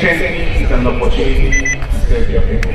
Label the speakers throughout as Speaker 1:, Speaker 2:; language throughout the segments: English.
Speaker 1: destiny is an opportunity to save your people.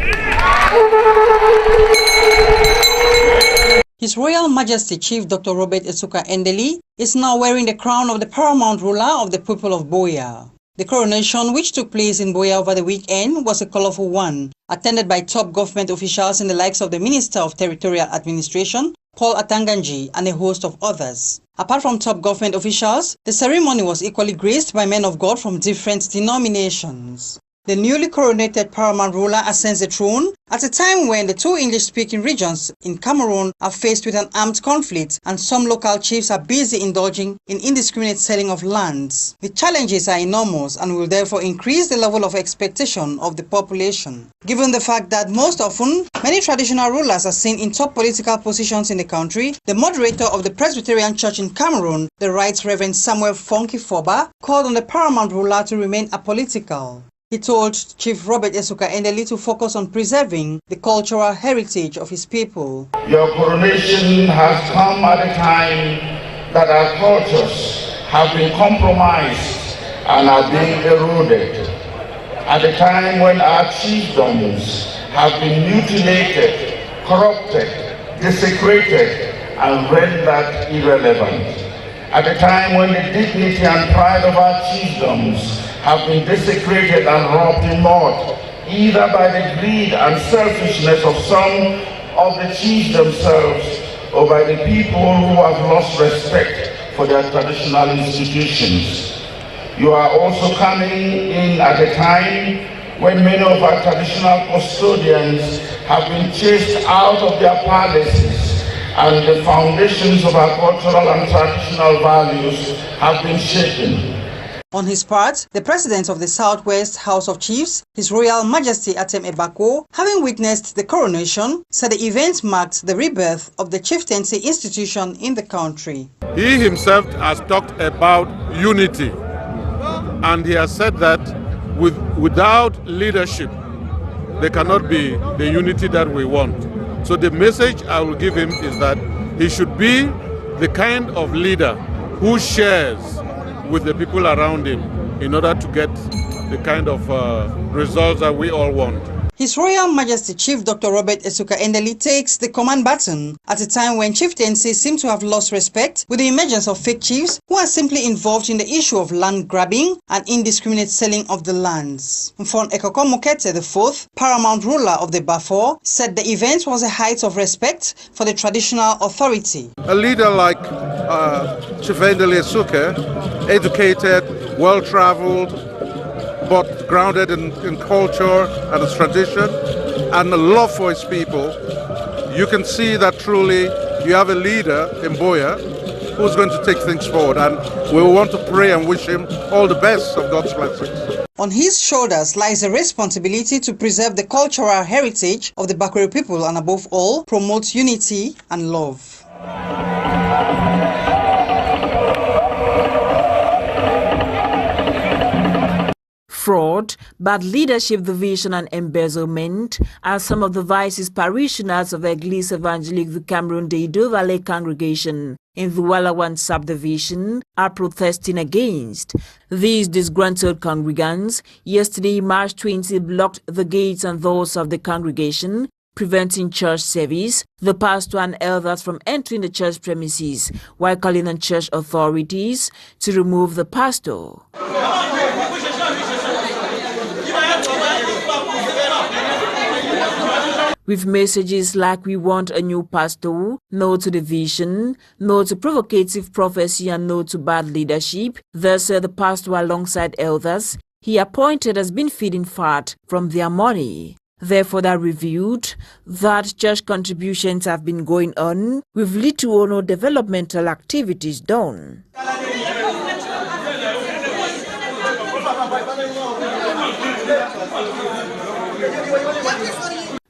Speaker 2: His Royal Majesty Chief Dr. Robert Esuka Endeli is now wearing the crown of the paramount ruler of the people of Boya. The coronation, which took place in Boya over the weekend, was a colorful one, attended by top government officials and the likes of the Minister of Territorial Administration, Paul Atanganji, and a host of others. Apart from top government officials, the ceremony was equally graced by men of God from different denominations. The newly coronated paramount ruler ascends the throne at a time when the two English-speaking regions in Cameroon are faced with an armed conflict and some local chiefs are busy indulging in indiscriminate selling of lands. The challenges are enormous and will therefore increase the level of expectation of the population. Given the fact that most often, many traditional rulers are seen in top political positions in the country, the moderator of the Presbyterian Church in Cameroon, the Right Reverend Samuel Funky Forba, called on the paramount ruler to remain apolitical. He told Chief Robert Esuka Endeli to focus on preserving the cultural heritage of his people.
Speaker 1: Your coronation has come at a time that our cultures have been compromised and are being eroded. At a time when our chiefdoms have been mutilated, corrupted, desecrated, and rendered irrelevant. At a time when the dignity and pride of our chiefdoms have been desecrated and robbed in mud, either by the greed and selfishness of some of the chiefs themselves or by the people who have lost respect for their traditional institutions. You are also coming in at a time when many of our traditional custodians have been chased out of their palaces and the foundations of our cultural and traditional values have been shaken.
Speaker 2: On his part, the President of the Southwest House of Chiefs, His Royal Majesty Atem Ebako, having witnessed the coronation, said the event marked the rebirth of the chieftaincy institution in the country.
Speaker 3: He himself has talked about unity, and he has said that without leadership, there cannot be the unity that we want. So the message I will give him is that he should be the kind of leader who shares with the people around him in order to get the kind of results that we all want.
Speaker 2: His Royal Majesty Chief Dr. Robert Esuka Endeli takes the command baton at a time when chieftaincies seem to have lost respect with the emergence of fake chiefs who are simply involved in the issue of land grabbing and indiscriminate selling of the lands. Mfon Ekoko Mokete IV, paramount ruler of the Bafor, said the event was a height of respect for the traditional authority.
Speaker 4: A leader like Chief Endeli Esuka, educated, well-traveled, but grounded in culture and its tradition and a love for his people, you can see that truly you have a leader in Boya who's going to take things forward, and we want to pray and wish him all the best of God's blessings.
Speaker 2: On his shoulders lies a responsibility to preserve the cultural heritage of the Bakwe people and above all, promote unity and love.
Speaker 5: Fraud, bad leadership, division and embezzlement are some of the vices parishioners of Eglise Evangelique the Cameroon Deido Valley congregation in the Walawan subdivision are protesting against. These disgruntled congregants yesterday, March 20, blocked the gates and doors of the congregation, preventing church service, the pastor and elders from entering the church premises, while calling on church authorities to remove the pastor. With messages like "We want a new pastor," "No to division," "No to provocative prophecy," and "No to bad leadership," thus the pastor alongside elders he appointed has been feeding fat from their money. Therefore, they revealed that church contributions have been going on with little or no developmental activities done.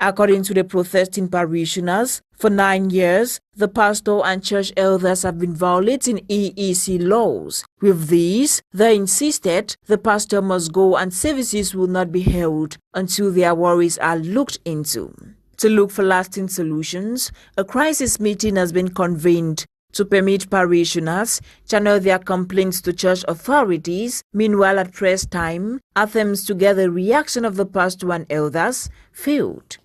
Speaker 5: According to the protesting parishioners, for 9 years, the pastor and church elders have been violating EEC laws. With these, they insisted the pastor must go and services will not be held until their worries are looked into. To look for lasting solutions, a crisis meeting has been convened to permit parishioners channel their complaints to church authorities. Meanwhile, at press time, attempts to get the reaction of the pastor and elders failed.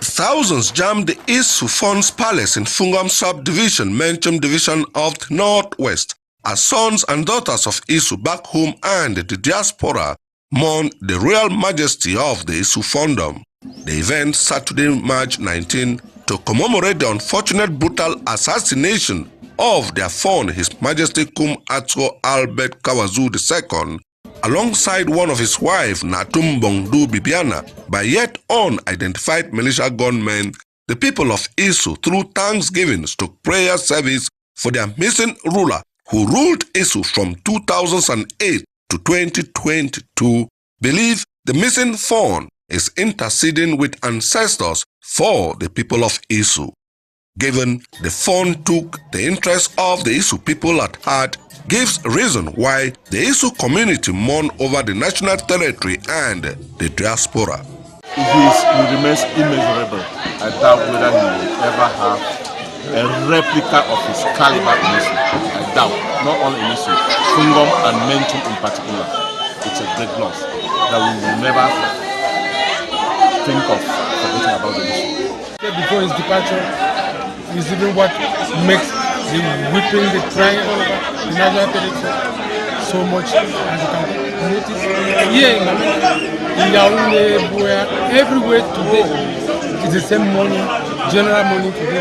Speaker 6: Thousands jammed the East Sufon's palace in Fungam subdivision, Menchum division of the Northwest, as sons and daughters of Isu back home and the diaspora mourned the royal majesty of the Isu Fondom. The event Saturday, March 19, to commemorate the unfortunate brutal assassination of their fond His Majesty Kum Atso Albert Kawazu II, alongside one of his wife, Natum Bongdu Bibiana, by yet unidentified militia gunmen. The people of Isu, through thanksgiving, took prayer service for their missing ruler who ruled Isu from 2008 to 2022. Believe the missing fawn is interceding with ancestors for the people of Isu. Given the fawn took the interest of the Isu people at heart, gives reason why the Isu community mourn over the national territory and the diaspora.
Speaker 7: He remains immeasurable. I doubt whether he will ever have a replica of his caliber in Isu. I doubt, not only in Isu, Fungom and Menchum in particular. It's a great loss that we will never think of forgetting about the Isu.
Speaker 8: Before his departure, is even what makes the whipping, the crying all over the national territory so much, as you can notice. Here in America, in Yaoundé, Boya, everywhere today is the same morning, general morning today,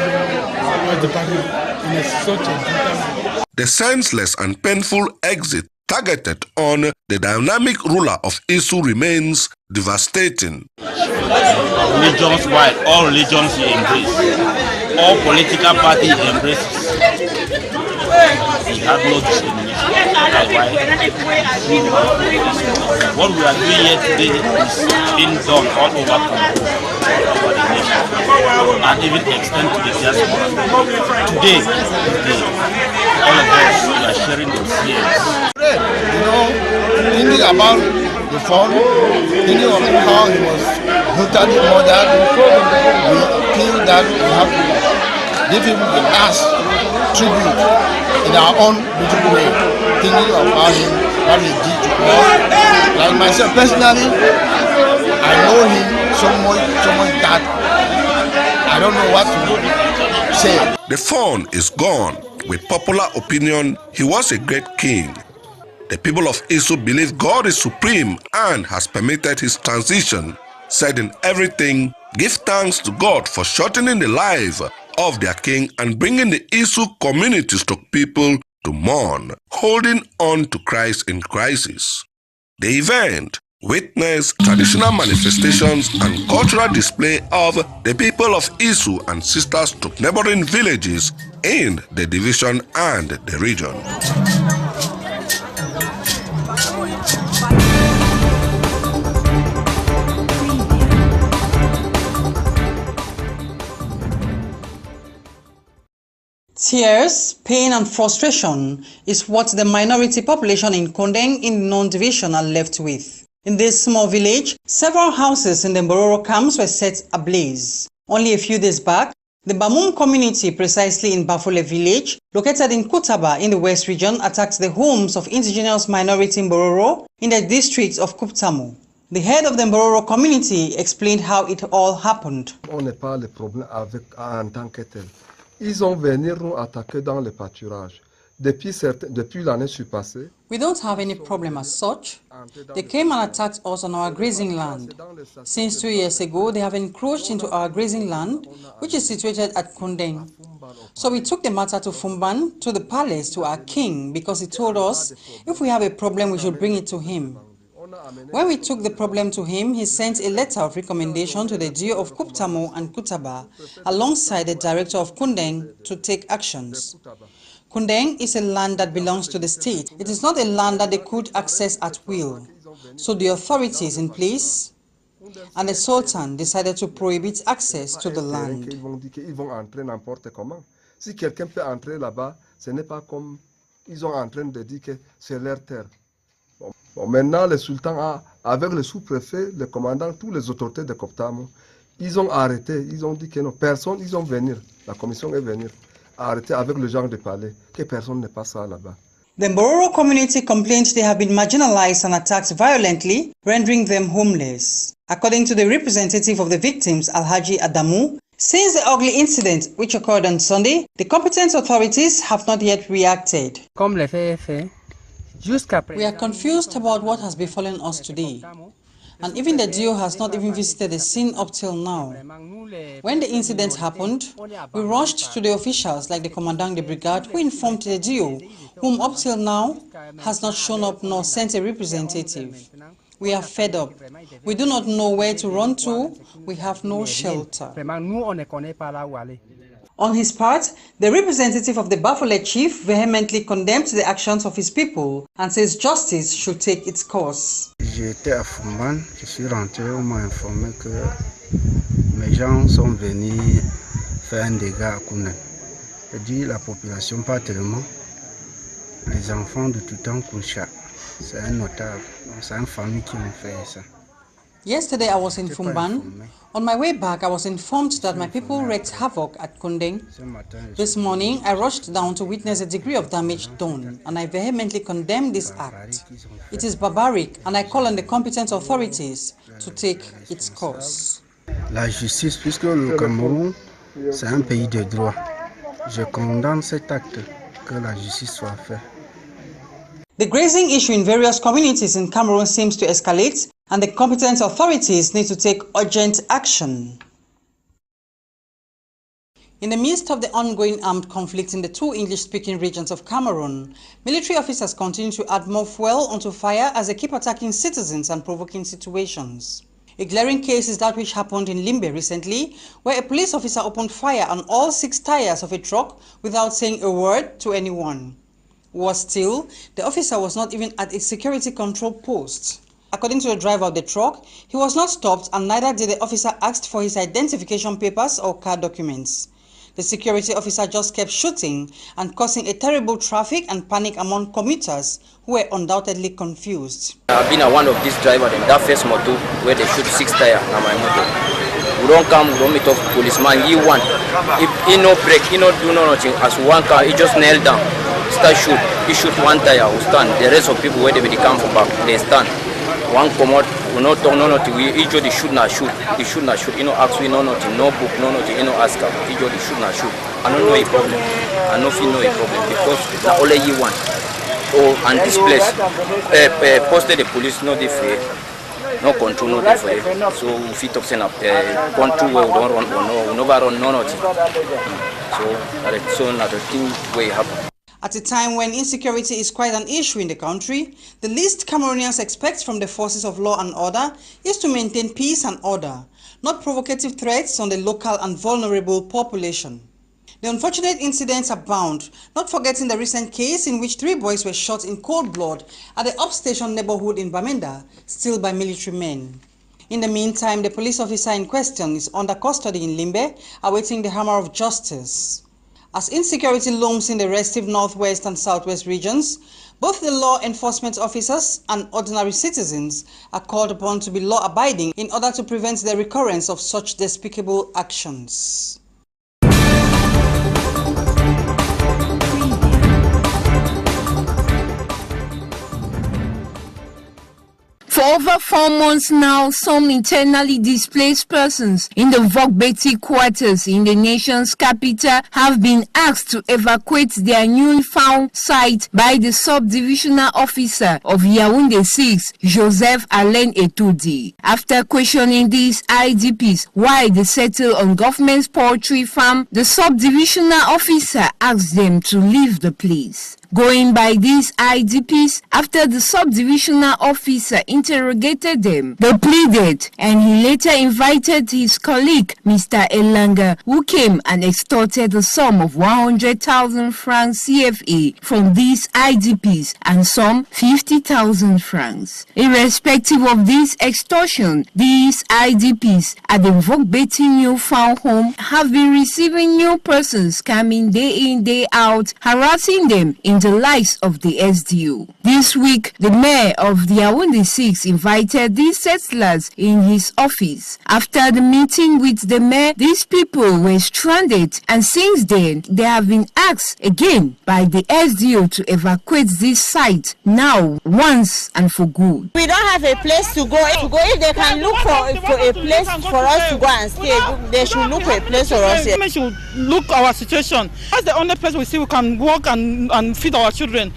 Speaker 8: departed in such a brutal way.
Speaker 6: The senseless and painful exit targeted on the dynamic ruler of Isu remains devastating.
Speaker 9: Religions-wide, all religions he embraces. All political parties embraces. He had no discrimination. That's why what we are doing here today is being done all over Congo, over the nation, and even extend to the diaspora. Today, all of us are sharing the tears.
Speaker 10: You know, thinking about the fun, thinking of how he was brutally murdered, we feel that we have to give him the last tribute in our own beautiful way, thinking of what he did to us. Like myself personally, I know him so much that I don't know what to say.
Speaker 6: The fawn is gone. With popular opinion, he was a great king. The people of Isu believe God is supreme and has permitted his transition. Said in everything, give thanks to God for shortening the life of their king and bringing the Isu communities to people to mourn, holding on to Christ in crisis. The event witnessed traditional manifestations and cultural display of the people of Isu and sisters to neighboring villages in the division and the region.
Speaker 2: Tears, pain and frustration is what the minority population in Kondeng in the non-division are left with. In this small village, several houses in the Mbororo camps were set ablaze. Only a few days back, the Bamum community, precisely in Bafole village, located in Kutaba in the West region, attacked the homes of indigenous minority Mbororo in the district of Kuptamo. The head of the Mbororo community explained how it all happened.
Speaker 11: On n'a pas le problème avec en tant que tel. Ils ont venu nous attaquer dans le pâturage. Depuis l'année passée,
Speaker 2: we don't have any problem as such. They came and attacked us on our grazing land. Since 2 years ago, they have encroached into our grazing land, which is situated at Kondeng. So we took the matter to Fumban, to the palace, to our king, because he told us if we have a problem, we should bring it to him. When we took the problem to him, he sent a letter of recommendation to the Dio of Kuptamo and Kutaba, alongside the director of Kundeng, to take actions. Kundeng is a land that belongs to the state. It is not a land that they could access at will. So the authorities in place and the Sultan decided to prohibit access to the land.
Speaker 11: Si quelqu'un peut entrer là-bas, ce n'est pas comme ils sont en train de dire que c'est leur terre. Bon, maintenant, le sultan a, avec le sous-préfet, le commandant, toutes les autorités de Koptamo, Ils ont arrêté, ils ont dit que non, personne, ils ont venir, la commission est venue, arrêter avec le genre de palais, que personne ne passe là-bas.
Speaker 2: The Mbororo community complains they have been marginalized and attacked violently, rendering them homeless. According to the representative of the victims, Alhaji Adamu, since the ugly incident which occurred on Sunday, the competent authorities have not yet reacted. We are confused about what has befallen us today. And even the DO has not even visited the scene up till now. When the incident happened, we rushed to the officials like the Commandant de Brigade who informed the DO, whom up till now has not shown up nor sent a representative. We are fed up. We do not know where to run to. We have no shelter. On his part, the representative of the Bafole chief vehemently condemned the actions of his people and says justice should take its course.
Speaker 12: J'étais à Fumban, je suis rentré, on m'a informé que mes gens sont venus faire un dégât à Kounen. Je dis la population pas tellement, les enfants de tout temps Koucha, c'est un notable, c'est une famille qui m'a fait ça.
Speaker 2: Yesterday I was in Fumban. On my way back, I was informed that my people wreaked havoc at Kundeng. This morning, I rushed down to witness the degree of damage done, and I vehemently condemn this act. It is barbaric, and I call on the competent authorities to take its course.
Speaker 12: La justice, puisque le Cameroun, c'est un pays de droit. Je condamne cet acte, que la justice soit faite.
Speaker 2: The grazing issue in various communities in Cameroon seems to escalate, and the competent authorities need to take urgent action. In the midst of the ongoing armed conflict in the two English-speaking regions of Cameroon, military officers continue to add more fuel onto fire as they keep attacking citizens and provoking situations. A glaring case is that which happened in Limbe recently, where a police officer opened fire on all 6 tires of a truck without saying a word to anyone. Worse still, the officer was not even at a security control post. According to the driver of the truck, he was not stopped and neither did the officer ask for his identification papers or car documents. The security officer just kept shooting and causing a terrible traffic and panic among commuters who were undoubtedly confused.
Speaker 13: I've been one of these drivers in that first motor where they shoot 6 tires on my motor. We don't come, we don't meet up policeman, he one. If he no break, he no do nothing. As one car, he just nailed down. Start shoot, he shoot 1 tire, we stand. The rest of people where they come from back, they stand. One come out, we not talk, no nothing. We each other shoot not shoot. He shoot not shoot. You know, ask we no nothing, no book, no nothing. You know, ask him. Each other shoot not shoot. I don't know a problem. I don't feel no a problem because the only you want. Oh, and displaced. Posted the police no different. No control, no different. So we fit up saying control where we don't run, we never run, no nothing. So another thing where happen.
Speaker 2: At a time when insecurity is quite an issue in the country, the least Cameroonians expect from the forces of law and order is to maintain peace and order, not provocative threats on the local and vulnerable population. The unfortunate incidents abound, not forgetting the recent case in which 3 boys were shot in cold blood at the upstation neighborhood in Bamenda, still by military men. In the meantime, the police officer in question is under custody in Limbe, awaiting the hammer of justice. As insecurity looms in the restive northwest and southwest regions, both the law enforcement officers and ordinary citizens are called upon to be law-abiding in order to prevent the recurrence of such despicable actions.
Speaker 14: For over 4 months now, some internally displaced persons in the Vogbeti quarters in the nation's capital have been asked to evacuate their newly found site by the subdivisional officer of Yaoundé 6, Joseph Alain Etoudi. After questioning these IDPs why they settle on government's poultry farm, the subdivisional officer asked them to leave the place. Going by these IDPs, after the subdivisional officer interrogated them, they pleaded, and he later invited his colleague, Mr. Elanga, who came and extorted a sum of 100,000 francs CFA from these IDPs and some 50,000 francs. Irrespective of this extortion, these IDPs at the Vogbeti New Found Home have been receiving new persons coming day in, day out, harassing them in and the likes of the SDO. This week, the mayor of the Yaoundé 6 invited these settlers in his office. After the meeting with the mayor, these people were stranded, and since then, they have been asked again by the SDO to evacuate this site now, once and for good.
Speaker 15: We don't have a place to go. If they can look for a place for us to go and stay, they should look for a place for us.
Speaker 16: They should look at our situation. That's the only place we see we can work and feed our children.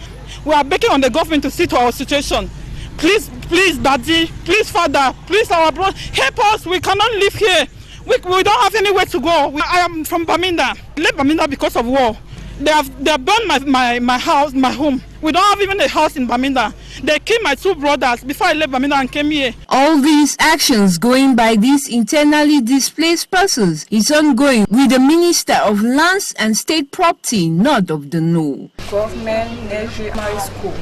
Speaker 16: We are begging on the government to see to our situation. Please, Daddy, please, Father, please, our brother, help us. We cannot live here. We don't have anywhere to go. I am from Baminda. I left Baminda because of war. They burned my house, my home. We don't have even a house in Baminda. They killed my two brothers before I left Baminda and came here.
Speaker 14: All these actions going by these internally displaced persons is ongoing, with the Minister of Lands and State Property not of the know.
Speaker 17: Government Primary School.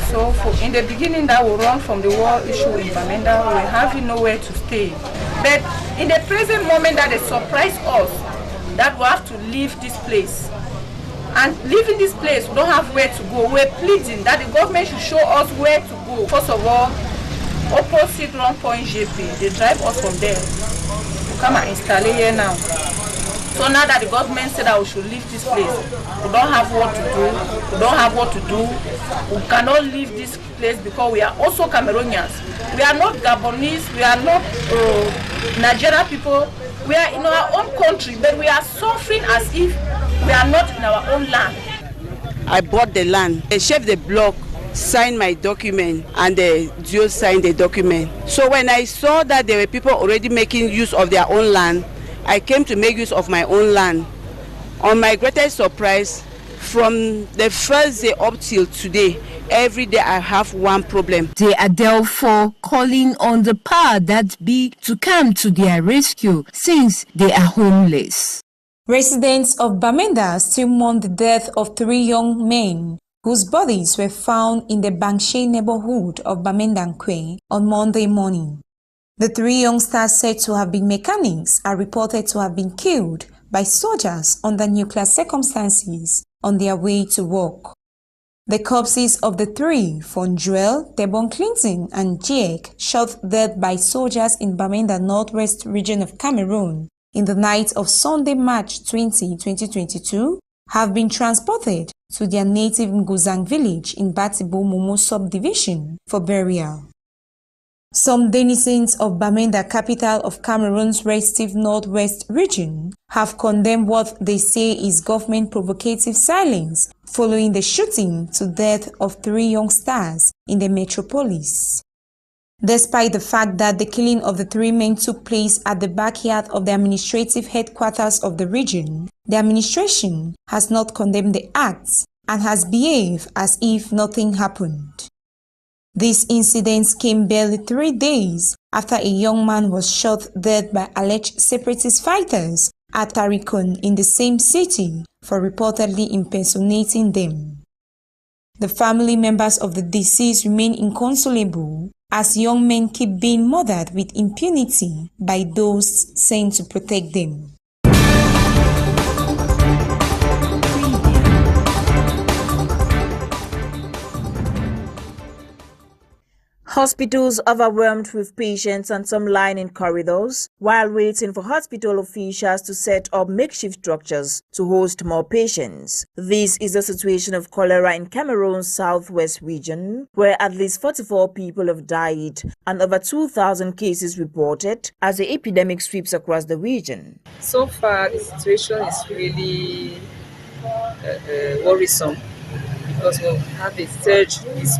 Speaker 17: So in the beginning that we run from the war issue in Baminda, we having nowhere to stay. But in the present moment that they surprise us, that we have to leave this place. And leaving this place, we don't have where to go. We're pleading that the government should show us where to go. First of all, opposite Long Point JP, they drive us from there to come and install here now. So now that the government said that we should leave this place, we don't have what to do. We don't have what to do. We cannot leave this place because we are also Cameroonians. We are not Gabonese. We are not Nigerian people. We are in our own country, but we are suffering as if we are not in our own land.
Speaker 15: I bought the land. The chef of the block signed my document and the Dio signed the document. So when I saw that there were people already making use of their own land, I came to make use of my own land. On my greatest surprise, from the first day up till today, every day I have one problem.
Speaker 14: They are therefore calling on the power that be to come to their rescue since they are homeless.
Speaker 18: Residents of Bamenda still mourn the death of 3 young men whose bodies were found in the Bangshe neighborhood of Bamendankwe on Monday morning. The 3 youngsters said to have been mechanics are reported to have been killed by soldiers under nuclear circumstances on their way to work. The corpses of the 3, Fonjuel, Tebong Clinton, and Jake, shot dead by soldiers in Bamenda Northwest region of Cameroon in the night of Sunday, March 20, 2022, have been transported to their native Nguzang village in Batibo Momo subdivision for burial. Some denizens of Bamenda, capital of Cameroon's restive northwest region, have condemned what they say is government provocative silence following the shooting to death of 3 youngsters in the metropolis. Despite the fact that the killing of the 3 men took place at the backyard of the administrative headquarters of the region, the administration has not condemned the acts and has behaved as if nothing happened. These incidents came barely 3 days after a young man was shot dead by alleged separatist fighters at Tarikon in the same city for reportedly impersonating them. The family members of the deceased remain inconsolable as young men keep being murdered with impunity by those sent to protect them.
Speaker 5: Hospitals overwhelmed with patients and some lying in corridors while waiting for hospital officials to set up makeshift structures to host more patients. This is the situation of cholera in Cameroon's southwest region, where at least 44 people have died and over 2,000 cases reported as the epidemic sweeps across the region.
Speaker 19: So far, the situation is really worrisome because we'll have a surge this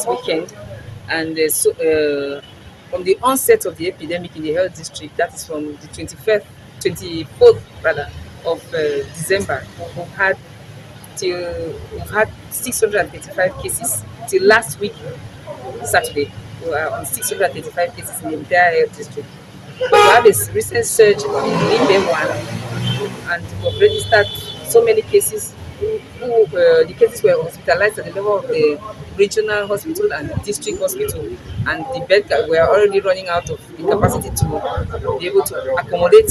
Speaker 19: weekend. And from the onset of the epidemic in the health district, that is from the 24th of December, we've had 635 cases till last week, Saturday. We are on 635 cases in the entire health district. We have a recent surge in Limbe 1, and we've registered so many cases. The cases were hospitalized at the level of the regional hospital and district hospital, and the beds were already running out of the capacity to be able to accommodate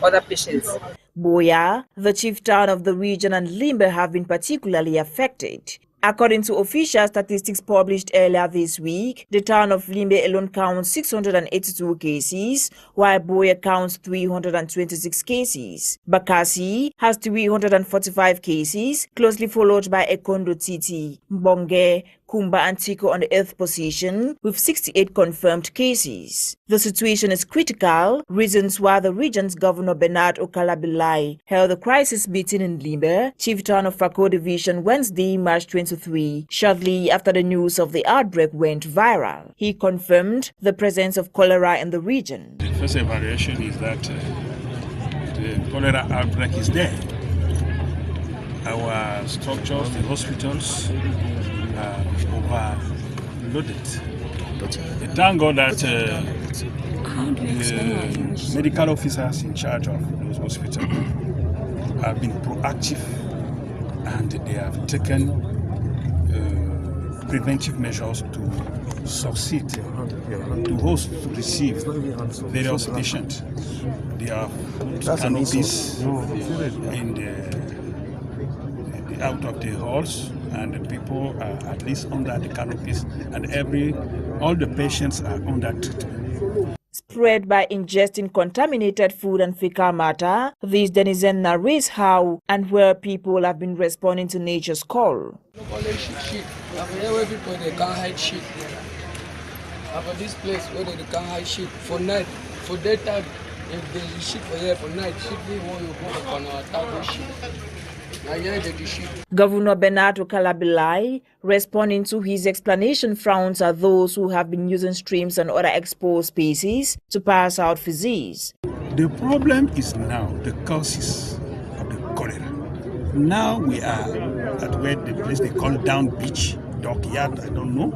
Speaker 19: other patients.
Speaker 5: Boya, the chief town of the region, and Limbe have been particularly affected. According to official statistics published earlier this week, the town of Limbe alone counts 682 cases, while Boya counts 326 cases. Bakassi has 345 cases, closely followed by Ekondo Titi, Mbonge, Kumba and Tiko on the 8th position with 68 confirmed cases. The situation is critical, reasons why the region's governor Bernard Okalabilai held a crisis meeting in Limbe, chief town of Fako division, Wednesday, March 23, shortly after the news of the outbreak went viral. He confirmed the presence of cholera in the region.
Speaker 20: The first evaluation is that the cholera outbreak is there. Our structures, the hospitals, overloaded. Thank God that the medical officers in charge of those hospitals have been proactive and they have taken preventive measures to succeed, to host, to receive various patients. They have put canopies in the out of the halls, and the people are at least under the canopies, and all the patients are under treatment.
Speaker 5: Spread by ingesting contaminated food and fecal matter, these denizens narrates how and where people have been responding to nature's call.
Speaker 21: Everybody can't hide shit. After this place where they can't hide shit for night, for daytime, if there is shit for here for night, shit they want you go on our attack shit.
Speaker 5: Governor Bernard Okalabilai, responding to his explanation, frowns at those who have been using streams and other exposed species to pass out disease.
Speaker 20: The problem is now the causes of the cholera. Now we are at where the place they call down beach, dockyard, I don't know,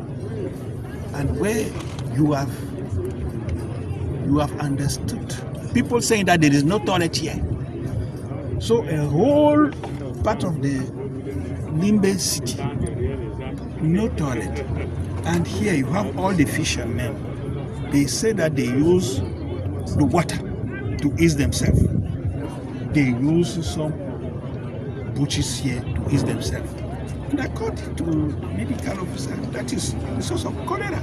Speaker 20: and where you have understood. People saying that there is no toilet here. So a whole part of the Limbe city, no toilet. And here you have all the fishermen. They say that they use the water to ease themselves. They use some bushes here to ease themselves. And according to the medical officer, that is the source of cholera.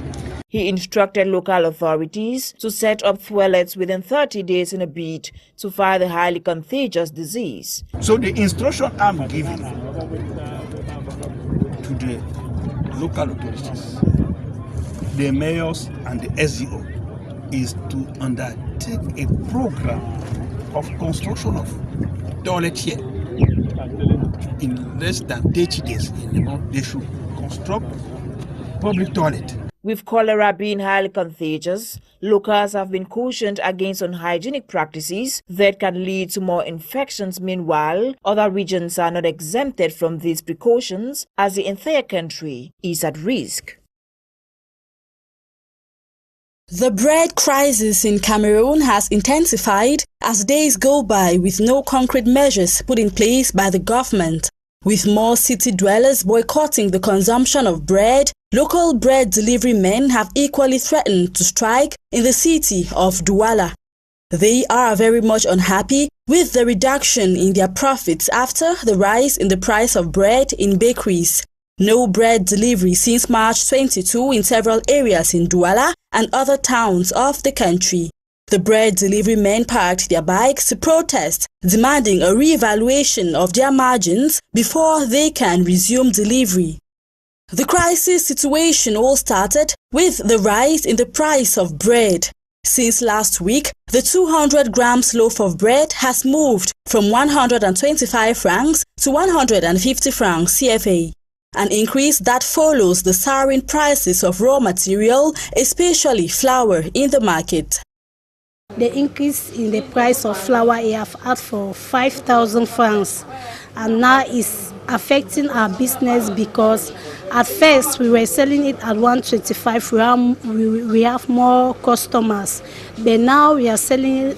Speaker 5: He instructed local authorities to set up toilets within 30 days in a bid to fight the highly contagious disease.
Speaker 20: So the instruction I'm giving to the local authorities, the mayors and the SDO, is to undertake a program of construction of toilet here. In less than 30 days, they should construct public toilet.
Speaker 5: With cholera being highly contagious, locals have been cautioned against unhygienic practices that can lead to more infections. Meanwhile, other regions are not exempted from these precautions as the entire country is at risk.
Speaker 22: The bread crisis in Cameroon has intensified as days go by with no concrete measures put in place by the government. With more city dwellers boycotting the consumption of bread, local bread delivery men have equally threatened to strike in the city of Douala. They are very much unhappy with the reduction in their profits after the rise in the price of bread in bakeries. No bread delivery since March 22 in several areas in Douala and other towns of the country. The bread delivery men parked their bikes to protest, demanding a re-evaluation of their margins before they can resume delivery. The crisis situation all started with the rise in the price of bread. Since last week, the 200 grams loaf of bread has moved from 125 francs to 150 francs CFA. An increase that follows the soaring prices of raw material, especially flour, in the market.
Speaker 23: The increase in the price of flour I have had for 5,000 francs, and now it's affecting our business because at first we were selling it at 125. We have more customers, but now we are selling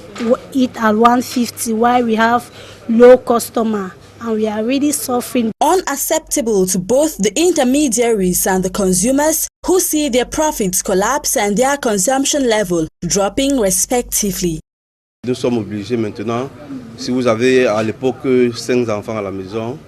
Speaker 23: it at 150 while we have low customer. And we are really suffering.
Speaker 22: Unacceptable to both the intermediaries and the consumers who see their profits collapse and their consumption level dropping respectively.
Speaker 24: Nous sommes obligés maintenant
Speaker 1: Si vous avez à l'époque 5 enfants à la maison,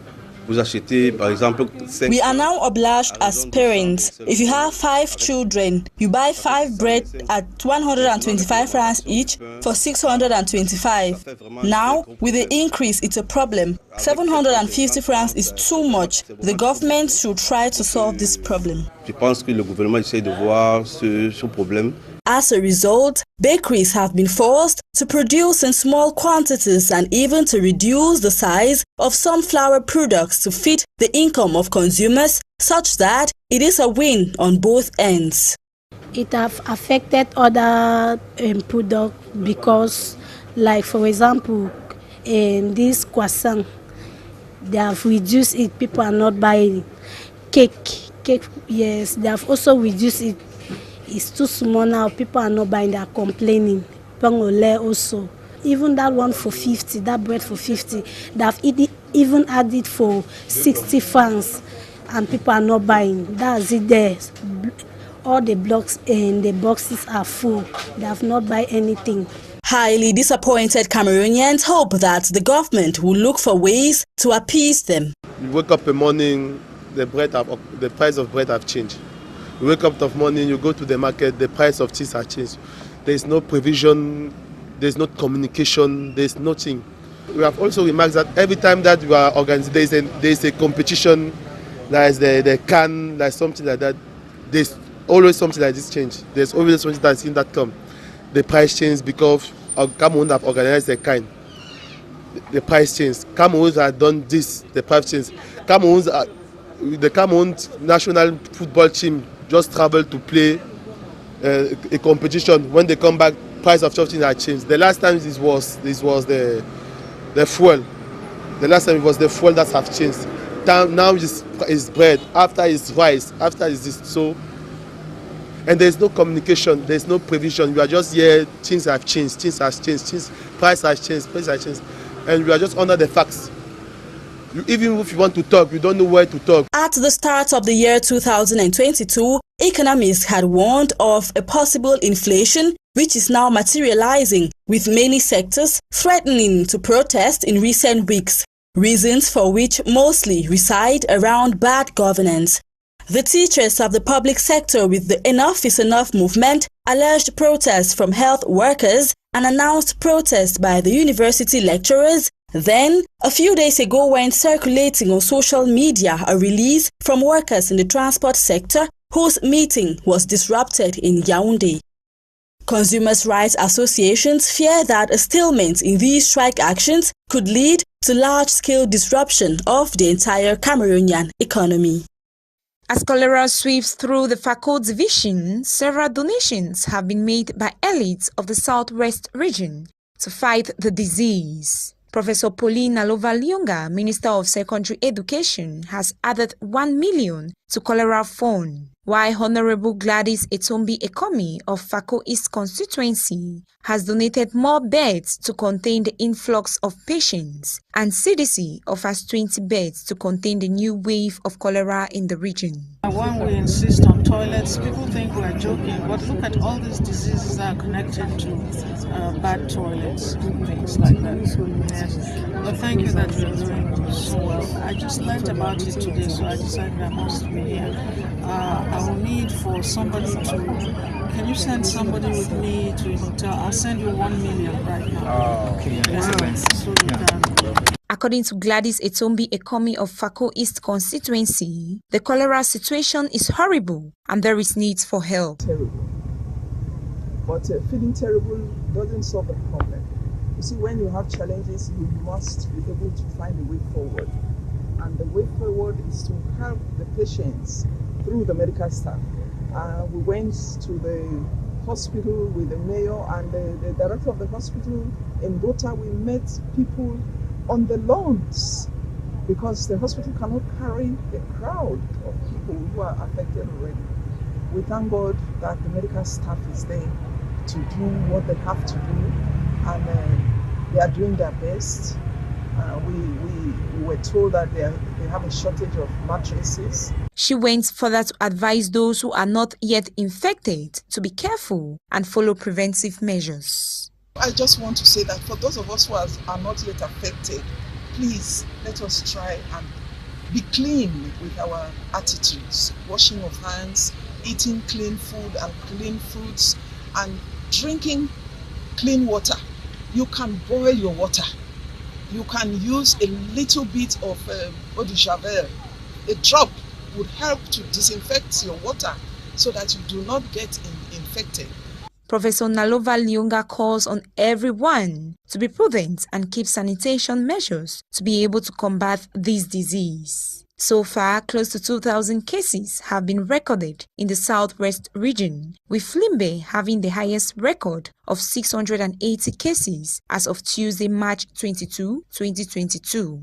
Speaker 1: vous achetez par exemple 5.
Speaker 22: We are now obliged as parents. If you have 5 children, you buy 5 bread at 125 francs each for 625. Now, with the increase, it's a problem. 750 francs is too much. The government should try to solve this problem.
Speaker 1: Je pense que le gouvernement essaie de voir ce problème.
Speaker 22: As a result, bakeries have been forced to produce in small quantities and even to reduce the size of some flour products to fit the income of consumers, such that it is a win on both ends.
Speaker 23: It have affected other products because, like for example, this croissant, they have reduced it. People are not buying cake. Yes, they have also reduced it. It's too small now. People are not buying. They are complaining. Pangole also. Even that one for 50, that bread for 50, they have even added for 60 francs, and people are not buying. That's it there. All the blocks and the boxes are full. They have not buy anything.
Speaker 22: Highly disappointed Cameroonians hope that the government will look for ways to appease them.
Speaker 3: You wake up in the morning, the price of bread have changed. You wake up in the morning, you go to the market, the price of cheese has changed. There is no provision, there is no communication, there is nothing. We have also remarked that every time that you are organized, there is a competition, there is the can, there is something like that. There is always something like this change. There is always something that's in that come. The price change because Cameroon have organized the kind. The price change. Cameroon have done this, the price change. The Cameroon national football team just traveled to play a competition. When they come back, price of something has changed. The last time this was the fuel. The last time it was the fuel that have changed. Now it's bread. After it's rice. After it's this. So, and there's no communication. There's no provision. We are just here. Things have changed. Things have changed. Price has changed. Price has changed. And we are just under the facts. Even if you want to talk, you don't know where to talk.
Speaker 22: At the start of the year 2022, economists had warned of a possible inflation, which is now materializing, with many sectors threatening to protest in recent weeks, reasons for which mostly reside around bad governance. The teachers of the public sector with the Enough is Enough movement alleged protests from health workers and announced protests by the university lecturers. Then, a few days ago went circulating on social media a release from workers in the transport sector whose meeting was disrupted in Yaoundé. Consumers' rights associations fear that a stalemate in these strike actions could lead to large-scale disruption of the entire Cameroonian economy.
Speaker 18: As cholera sweeps through the Fako division, several donations have been made by elites of the southwest region to fight the disease. Professor Pauline Alova-Lyonga, Minister of Secondary Education, has added 1 million to Cholera Fund, while Honorable Gladys Etombi Ekomi of Fako East constituency has donated more beds to contain the influx of patients, and CDC offers 20 beds to contain the new wave of cholera in the region.
Speaker 4: When we insist on toilets, people think we're joking, but look at all these diseases that are connected to bad toilets, things like that. Yes. But thank you that you're doing so well. I just learned about it today, so I decided I must be here. I will need for somebody can you send somebody with me to a hotel? I'll send you 1 million right now. Okay. Yes. So you can.
Speaker 18: According to Gladys Etombi Ekomi of Fako East constituency, the cholera situation is horrible and there is need for help.
Speaker 24: Terrible. But feeling terrible doesn't solve the problem. You see, when you have challenges, you must be able to find a way forward. And the way forward is to help the patients through the medical staff. We went to the hospital with the mayor and the director of the hospital in Bota. We met people on the lawns because the hospital cannot carry the crowd of people who are affected already. We thank God that the medical staff is there to do what they have to do, and they are doing their best. We were told that they have a shortage of mattresses.
Speaker 18: She went further to advise those who are not yet infected to be careful and follow preventive measures.
Speaker 24: I just want to say that for those of us who are not yet affected, please let us try and be clean with our attitudes, washing of hands, eating clean food and clean fruits, and drinking clean water. You can boil your water. You can use a little bit of eau de javel. A drop would help to disinfect your water so that you do not get infected.
Speaker 18: Professor Nalova Lyunga calls on everyone to be prudent and keep sanitation measures to be able to combat this disease. So far, close to 2,000 cases have been recorded in the southwest region, with Limbe having the highest record of 680 cases as of Tuesday, March 22, 2022.